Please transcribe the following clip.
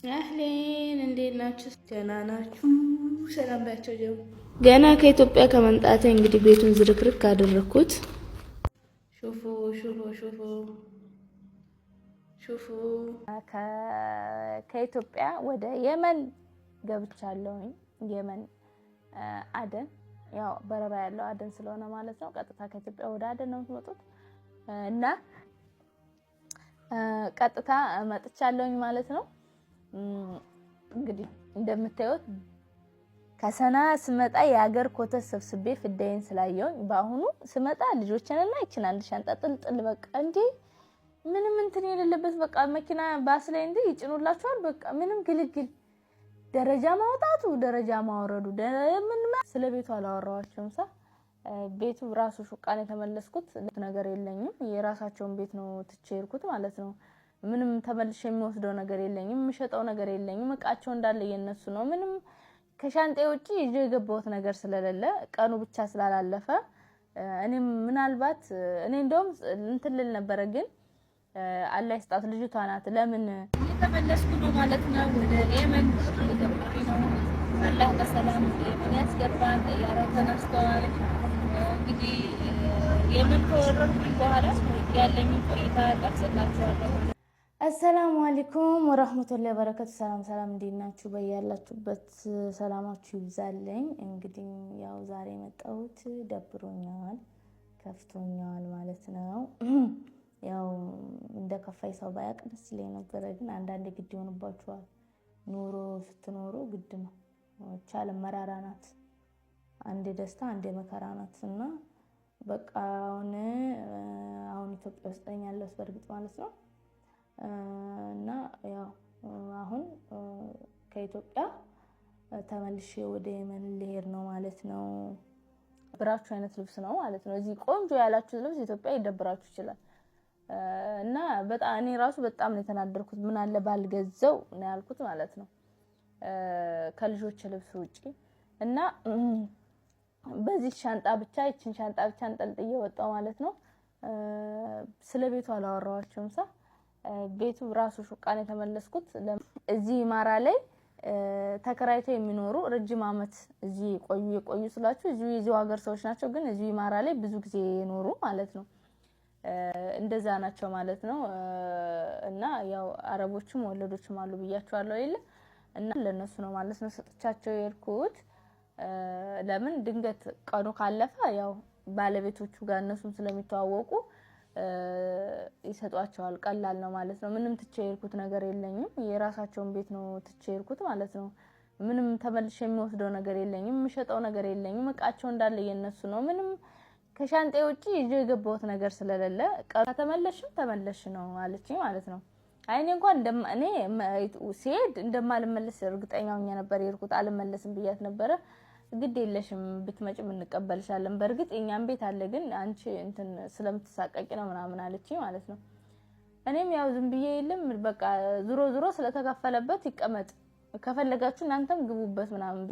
አህሌን እንዴት ናችሁ? ደህና ናችሁ? ሰላም ባያቸው ጀምሩ። ገና ከኢትዮጵያ ከመምጣቴ እንግዲህ ቤቱን ዝርክርክ አደረኩት። ሹፉ ሹፉ ሹፉ ሹፉ ከኢትዮጵያ ወደ የመን ገብቻለሁ። የመን አደን፣ ያው በረራ ያለው አደን ስለሆነ ማለት ነው። ቀጥታ ከኢትዮጵያ ወደ አደን ነው የምትመጡት እና ቀጥታ መጥቻለሁኝ ማለት ነው። እንግዲህ እንደምታዩት ከሰና ስመጣ የሀገር ኮተት ሰብስቤ ፍዳይን ስላየሁኝ በአሁኑ ስመጣ ልጆችንና ይችላል ሻንጣ ጥልጥል በቃ እንዴ ምንም እንትን የሌለበት በቃ መኪና ባስ ላይ እንዴ ይጭኑላችኋል። በቃ ምንም ግልግል ደረጃ ማውጣቱ ደረጃ ማውረዱ ምን ስለ ቤቱ አላወራኋቸውም። ቤቱ ራሱ ሹቃን የተመለስኩት ነገር የለኝም። የራሳቸውን ቤት ነው ትቼ ሄድኩት ማለት ነው። ምንም ተመልሼ የሚወስደው ነገር የለኝም። የምሸጠው ነገር የለኝም። እቃቸው እንዳለ የነሱ ነው። ምንም ከሻንጤ ውጪ ይዤ የገባሁት ነገር ስለሌለ ቀኑ ብቻ ስላላለፈ እኔም ምናልባት እኔ እንደውም እንትን ልል ነበር፣ ግን አላህ ይስጣት ልጅቷ ናት ለምን እየተመለስኩ ነው ማለት ነው። ወደ የመን አላህ በሰላም ያስገባን ያረተናስተዋል። እንግዲህ የመን ከወረድኩኝ በኋላ ያለኝ ቆይታ ቀርጽላችኋለሁ። አሰላሙ አለይኩም ወራህመቱላሂ ወበረካቱ። ሰላም እንዴት ናችሁ? በያላችሁበት ሰላማችሁ ይብዛልኝ። እንግዲህ ያው ዛሬ መጣሁት ደብሮኛል፣ ከፍቶኛል ማለት ነው። ያው እንደ ከፋይ ሰው ባያቅ ደስ ይለኝ ነበረ፣ ግን አንዳንዴ ግድ ይሆንባችኋል። ኑሮ ስትኖሩ ግድ ነው። ቻለ መራራ ናት፣ አንዴ ደስታ አንዴ መከራ ናት። እና በቃ አሁን ኢትዮጵያ ውስጥ ነኝ ያለሁት በእርግጥ ማለት ነው። እና ያው አሁን ከኢትዮጵያ ተመልሼ ወደ የመን ልሄድ ነው ማለት ነው። ብራችሁ አይነት ልብስ ነው ማለት ነው። እዚህ ቆንጆ ያላችሁ ልብስ ኢትዮጵያ ይደብራችሁ ይችላል። እና በጣም እኔ ራሱ በጣም ነው የተናደርኩት። ምን አለ ባልገዘው ነው ያልኩት ማለት ነው፣ ከልጆች ልብስ ውጪ። እና በዚህ ሻንጣ ብቻ ይችን ሻንጣ ብቻ እንጠልጥዬ ወጣው ማለት ነው። ስለ ቤቱ አላወራኋቸውም። ቤቱ ራሱ ሹቃን የተመለስኩት እዚህ ማራ ላይ ተከራይተው የሚኖሩ ረጅም አመት እዚህ የቆዩ ስላችሁ እዚህ ሀገር ሰዎች ናቸው፣ ግን እዚህ ማራ ላይ ብዙ ጊዜ የኖሩ ማለት ነው። እንደዛ ናቸው ማለት ነው። እና ያው አረቦችም ወለዶችም አሉ ብያቸዋለሁ አይደል? እና ለነሱ ነው ማለት ነው ሰጥቻቸው የሄድኩት። ለምን ድንገት ቀኑ ካለፈ ያው ባለቤቶቹ ጋር እነሱም ስለሚተዋወቁ ይሰጧቸዋል። ቀላል ነው ማለት ነው። ምንም ትቼ የሄድኩት ነገር የለኝም። የራሳቸውን ቤት ነው ትቼ የሄድኩት ማለት ነው። ምንም ተመልሼ የሚወስደው ነገር የለኝም። የምሸጠው ነገር የለኝም። እቃቸው እንዳለ የነሱ ነው። ምንም ከሻንጤ ውጪ ይዤ የገባሁት ነገር ስለሌለ ከተመለሽም ተመለሽ ነው አለችኝ ማለት ነው። አይኔ እንኳን እኔ ሲሄድ እንደማልመለስ እርግጠኛ ሆኜ ነበር የሄድኩት። አልመለስም ብያት ነበረ። ግድ የለሽም ብትመጭም እንቀበልሻለን፣ በእርግጥ የኛም ቤት አለ፣ ግን አንቺ እንትን ስለምትሳቀቂ ነው ምናምን አለችኝ ማለት ነው። እኔም ያው ዝም ብዬ የለም በቃ ዙሮ ስለተከፈለበት ይቀመጥ ከፈለጋችሁ እናንተም ግቡበት ምናምን